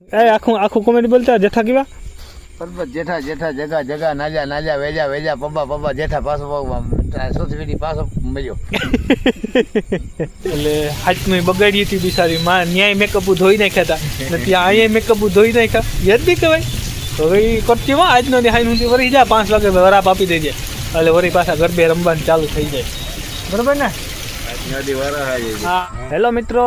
ए आखू आखू comedy बोलता जेठा कीवा પરબત જેઠા જેઠા જગા જગા નાજા નાજા વેજા વેજા પબ્બા પબ્બા જેઠા પાછો સોથવીડી પાછો મળ્યો એટલે હાથમાં બગાડી હતી બિચારી માં ન્યાય મેકઅપ ધોઈ નાખ્યા હતા ને ત્યાં અહીંયા મેકઅપ ધોઈ નાખ્યા યાદ બી કહેવાય હવે એ કરતી માં આજનો હાઈ નું વરી જાય 5 વાગે વરાપ આપી દેજે એટલે વરી પાછા ગરબે રમવાનું ચાલુ થઈ જાય બરોબર ને હા હેલો મિત્રો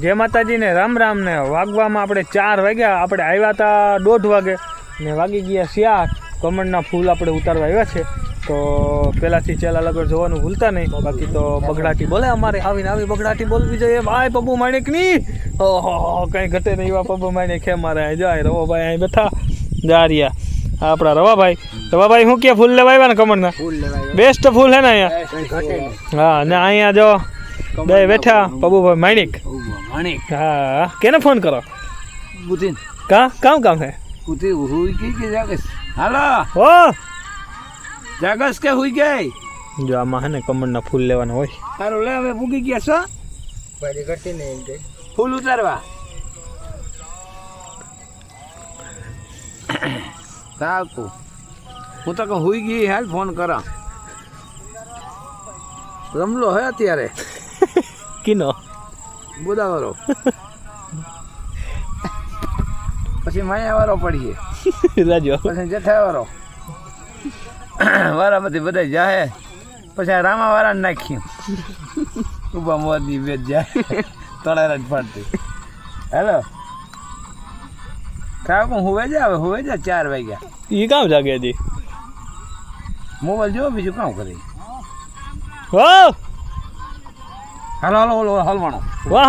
જય માતાજી ને રામ રામ ને વાગવામાં આપણે 4 વાગ્યા આપણે આવ્યા હતા 1:30 વાગે ને વાગી ગયા 6 કમળના ફૂલ આપણે ઉતારવા આવ્યા છે તો પહેલાંથી ચેલા લગડ જોવાનું ભૂલતા નહીં બાકી તો બગડાટી બોલે અમારે આવીને આવી બગડાટી બોલવી જોઈએ ભાઈ પપ્પુ માણેકની ઓહો કંઈ ઘટે નહીં એવા પપ્પુ માણેક છે મારે જાય રવાભાઈ અહીં બેઠા જારિયા આપણા રવાભાઈ શું કે ફૂલ લેવા આવ્યા ને કમળના બેસ્ટ ફૂલ છે ને અહીંયા હા ને અહીંયા જો બે બેઠા પપ્પુભાઈ માણેક હા કેને ફોન કરો કામ હે કુતી હુઈ ગઈ કે જાગસ હાલો ઓ જાગસ કે હુઈ ગઈ જો આમાં હે ને કમળના ફૂલ લેવાના હોય તારો લે હવે પૂગી ગયા છો ભાઈ ઘટી ને એમ કે ફૂલ ઉતારવા કાકુ હું તો કહું હુઈ ગઈ હાલ ફોન કરા રમલો હે અત્યારે કિનો બુદાવાળો પછી માયાવાળો પડીએ રાજો પછી જેઠાવાળો વારા બધી બધા જાહે પછી આ રામાવાળા નાખ્યું ઉભા મોદી વેચ જાય તળારા જ ફાડતી હેલો કાકુ હુવે જા 4 વાગ્યા એ કામ જાગે હજી મોબાઈલ જો બીજું કામ કરી ઓ હાલો હલવાણો વાહ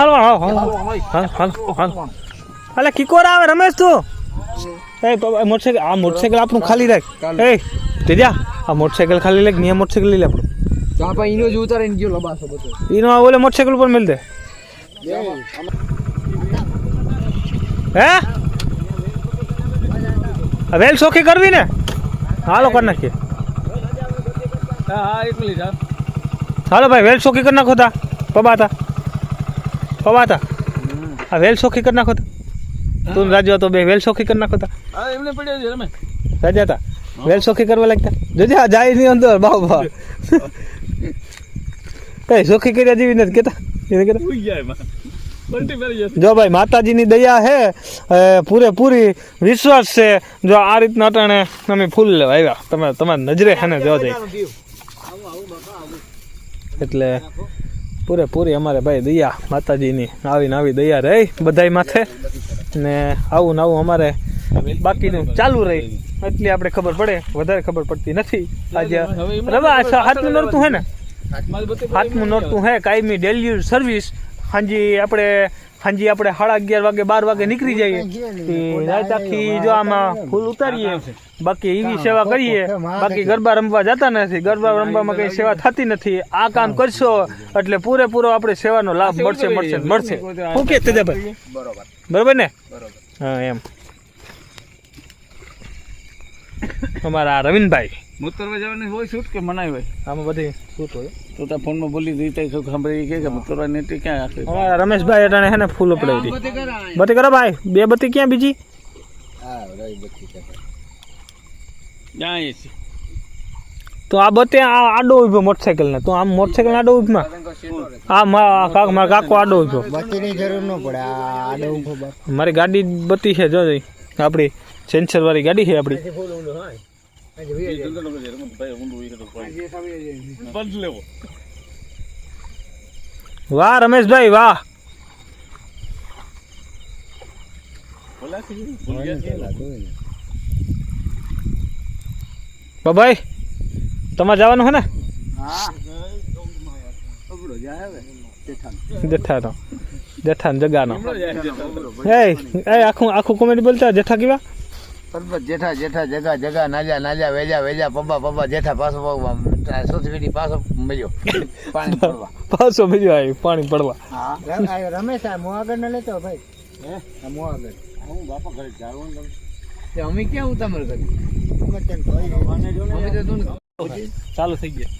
હાલ અલે કિકોર આવે રમેશ તું એ મોટરસાઇકલ આ મોટરસાઇકલ આપણું ખાલી રાખ એ તેજા આ મોટરસાઇકલ ખાલી રાખ નિયા મોટરસાઇકલ લઈ લે આપણું જા પા ઈનો જ ઉતારીને ગયો લબાસો બધો ઈનો આ ઓલે મોટરસાઇકલ ઉપર મેલ દે હે વેલ સોખી કરવી ને હાલો કરી નાખીએ હા એકલી જા હાલો ભાઈ વેલ સોખી કરી નાખો તા પબાતા આ વેલ સોખી કરી નાખો તા તું રાજો તો બે વેલ સોખી કરી નાખો તા હા એમને પડ્યો છે રમે રાજા તા વેલ સોખી કરવા લાગતા જોજે આ જાય નહીં અંદર બાબા એ સોખી કર્યા જેવી નથી કેતા એને કેતા ઉઈ જાય માં જો ભાઈ માતાજીની દયા હે પૂરેપૂરી વિશ્વાસ છે જો આ રીતના અટાણે અમે ફૂલ લેવા આવ્યા તમારી નજરે હે ને જો જાય એટલે પૂરેપૂરી અમારે ભાઈ દયા માતાજીની આવી દયા રહી બધાય માથે ને આવું ને આવું અમારે બાકીનું ચાલુ રહી એટલી આપણે ખબર પડે વધારે ખબર પડતી નથી આજે રવા હાથનું નોરતું હે ને હાથનું નોરતું હે કાયમી ડેલી સર્વિસ હાંજી આપણે 11:30 વાગે 12 વાગે નીકળી જઈએ રાત આખી જો આમાં ફૂલ ઉતારીએ બાકી એવી સેવા કરીએ બાકી ગરબા રમવા જતા નથી ગરબા રમવામાં કઈ સેવા થતી નથી આ કામ કરશો એટલે પૂરેપૂરો આપણે સેવાનો લાભ મળશે શું કે તેજાભાઈ બરોબર ને હા એમ અમારા રવિનભાઈ મુતરવા જવાની હોય શૂટ કે મનાય હોય આમાં બધી શૂટ હોય તો તા ફોનમાં બોલી દીધી તો સાંભળી કે મુતરવા નેટી ક્યાં આખે અમારા રમેશભાઈ અટાણે હે ને ફૂલ ઉપડાવી બતી કરો ભાઈ બે બતી ક્યાં બીજી હા રહી બતી જાય છે તો આ બતે આડો ઉભો મોટરસાઇકલ ને તો આમ મોટરસાઇકલ આડો ઉભમાં આ મારા કાકો આડો ઉભો બતીની જરૂર ન પડે આડો ઉભો મારી ગાડી બતી છે જો આપણી સેન્સર વાળી ગાડી છે આપણી વાહ રમેશભાઈ વાહ ભાઈ તમારે જવાનું હે ને જેઠાનો જગાનો એ આખું કોમેડી બોલતા જેઠા કેવા પરબત જેઠા જેઠા જગા જગા નાજા નાજા વેજા વેજા પબ્બા જેઠા પાછો સોથવીડી પાછો મળ્યો પાણી પડવા પાછો મળ્યો આવી પાણી પડવા હા રમેશ આ મોઆગર ન લેતો ભાઈ હે આ મોઆગર હું બાપા ઘરે જાવું તે અમે ક્યાં ઉતામર કરી અમે કેમ ચાલુ થઈ ગયા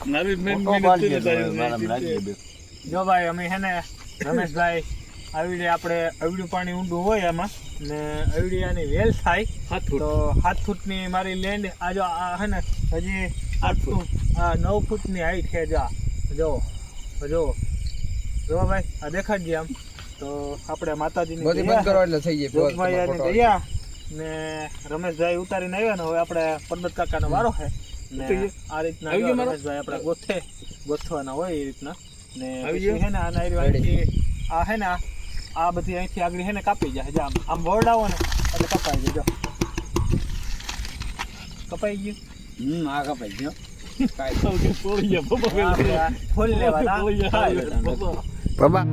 મારી મેન જો ભાઈ અમે હે ને રમેશભાઈ આવડી આપણે આવડું પાણી ઊંડું હોય એમાં ને આવડી આની વેલ થાય 7 ફૂટ તો 7 ફૂટની મારી લેન્ડ આ જો આ હે ને હજી 8 ફૂટ 9 ફૂટની હાઈટ છે જો જો ભાઈ આ દેખાડજે આમ તો આપણે માતાજીની બધી બંધ કરો એટલે થઈ જાય જોગમાયાની દયા ને રમેશભાઈ ઉતારીને આવ્યા ને હવે આપણે પરબત કાકાનો વારો છે ને આ રીતના રમેશભાઈ આપણે ગોથવાના હોય એ રીતના ને પછી હે ને આના અહીંથી આ હે ને આ બધી અહીંથી આગળ હે ને કાપી જાય આમ વરડાવો ને એટલે કપાઈ જાય જો કપાઈ ગયું આ કપાઈ ગયો ફૂલ લેવાના બાબા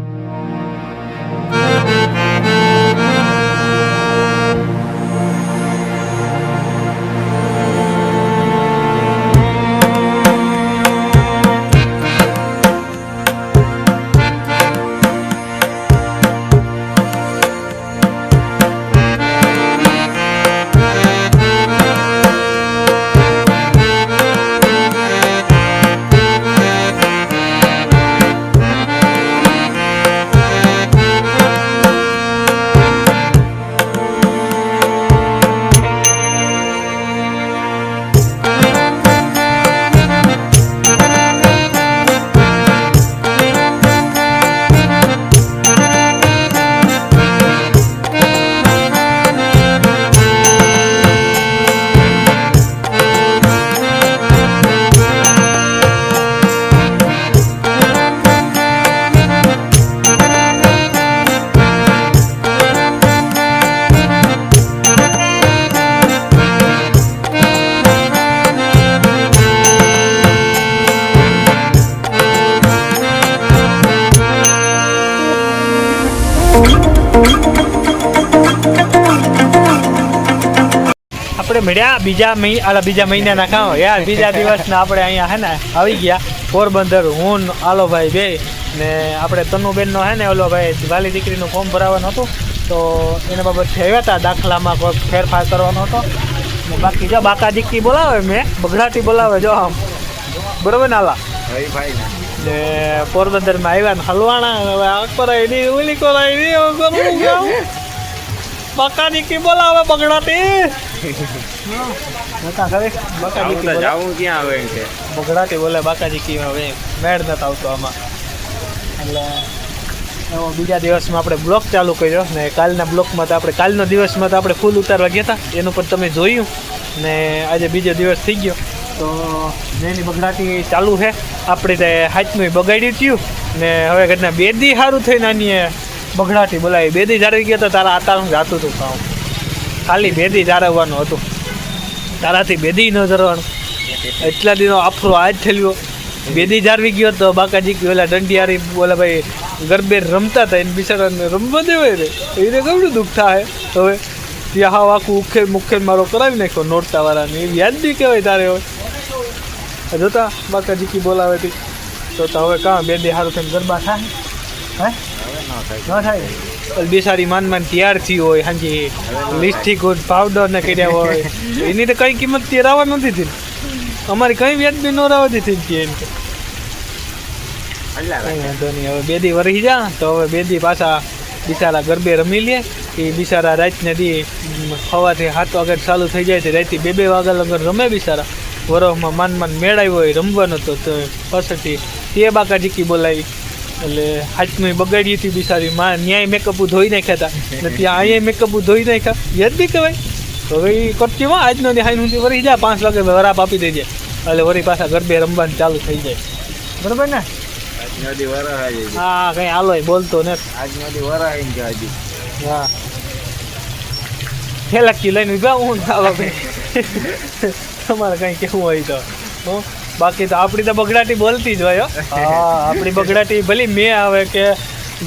આપણે મળ્યા બીજા મહિનાના કામ યાર બીજા દિવસના આપણે અહીંયા હે ને આવી ગયા પોરબંદર હું આલોભાઈ બે ને આપણે તનુબેનનો હે ને ઓલો ભાઈ વાલી દીકરીનું ફોર્મ ભરાવાનું હતું તો એના બાબતથી આવ્યા હતા દાખલામાં કોઈ ફેરફાર કરવાનો હતો ને બાકી જો બાકાજીકી બોલાવે મેં બગડાટી બોલાવે જો આમ બરોબર ને આલા ને પોરબંદરમાં આવ્યા ને હલવાણા હવે આ કરાવી દી ઓલી કરાવી દી કરવું જાઉં બાકાજીકી બોલાવે બગડાટી બગડાટી બોલે બાકાજીકી હવે મેળ નથી આવતો આમાં એટલે બીજા દિવસમાં આપણે બ્લોક ચાલુ કર્યો ને કાલના બ્લોકમાં તો આપણે કાલનો દિવસમાં તો આપણે ફૂલ ઉતારવા ગયા હતા એનું પણ તમે જોયું ને આજે બીજો દિવસ થઈ ગયો તો જેની બગડાટી ચાલુ છે આપણે તે હાથનું બગાડ્યું થયું ને હવે ઘરના બેદી સારું થઈને આની બગડાટી બોલાવી બેદી જાળવી ગયો તો તારા આતાનું જાતું હતું કામ ખાલી બેદી જાળવવાનું હતું તારાથી બેદી ન જરવાનું એટલા દિનો આફરો આજ થયેલો બેદી જાળવી ગયો તો બાકાજી ઓલા દંડિયારી બોલા ભાઈ ગરબે રમતા હતા એને બિચારાને રમવા દેવાય રે એને કેવડું દુઃખ થાય હવે ત્યાં હાવ આખું ઉખેર મુખેર મારો કરાવી નાખ્યો નોરતા વાળાને એ યાદ બી કહેવાય તારે હવે જોતા બાકાજી કી બોલાવે હતી તો હવે કાં બેદી સારું થઈને ગરબા થાય હે ન થાય બિચારી માન તૈયાર થઈ હોય હાજી લિપસ્ટિક પાવડર ને કર્યા હોય એની તો કઈ કિંમત તે રાવા નથી થઈ અમારી કઈ વ્યાજ બી ન રાવા દીધી એમ કે વાંધો નહીં હવે બેદી વરી જા તો હવે બેદી પાછા બિચારા ગરબે રમી લે એ બિચારા રાતને દી સવારથી 7 વાગે ચાલુ થઈ જાય તો રાતે 2 વાગ્યા લગન રમે બિચારા વરસમાં માન મેળાવ્યો હોય રમવાનો તો પાછળથી તે બાકાજીકી બોલાવી એટલે હાથનું બગાડી હતી બિચારી માં ન્યાય મેકઅપ ધોઈ નાખ્યા હતા ને ત્યાં અહીંયા મેકઅપ ધોઈ નાખ્યા યાદ બી કહેવાય તો હવે એ કરતીમાં આજનો હાઈ સુધી વરી જાય 5 વાગે વરાપ આપી દેજે એટલે વરી પાછા ગરબે રમવાનું ચાલુ થઈ જાય બરોબર ને હા કઈ હાલો બોલતો ને હા ફેલકી લઈને ઉભા હું તમારે કઈ કેવું હોય તો બાકી તો આપણી તો બગડાટી બોલતી જ હોય હા આપણી બગડાટી ભલે મેં આવે કે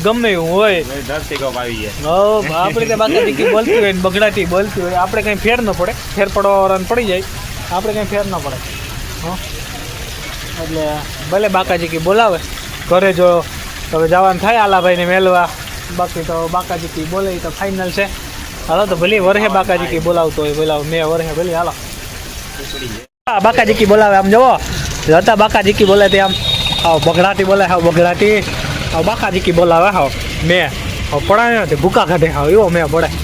ગમે એવું હોય આપણી તો બાકી બોલતી હોય બગડાટી બોલતી હોય આપણે કંઈ ફેર ન પડે ફેર પડવાવાળાને પડી જાય આપણે કંઈ ફેર ન પડે એટલે ભલે બાકાજીકી બોલાવે ઘરે જો હવે જવાનું થાય આલાભાઈને મેળવા બાકી તો બાકાજીકી બોલે તો ફાઇનલ છે હાલો તો ભલે વરહે બાકાજીકી બોલાવતો હોય બોલાવ મેં વરહે ભલે હાલો બાકાજીકી બોલાવે આમ જવો હતા બાકાજીકી બોલે તે આમ હાવ બગડાટી બોલે હાવ બગડાટી હાવ બાકાજીકી બોલાવે હાવ મેં હવે પડાય નથી ભૂકા કાઢે હા એવો મેં પડાય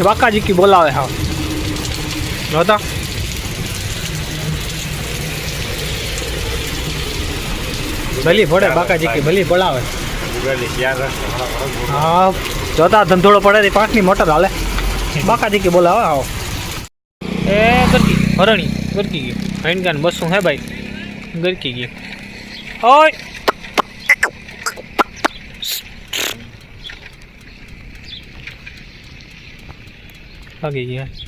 બાકાજીકી બોલાવે હા જોતા ભલી પડે બાકાજીકી ભલી પડાવે હા જોતા ધંધોળો પડે પાંચની મોટર હાલે બાકાજીકી બોલાવે આવો એ ગરકી હરણી ગરકી ગયો હૈનગાન બસું હે ભાઈ ગરકી ગયો ઓય ભાગી ગયા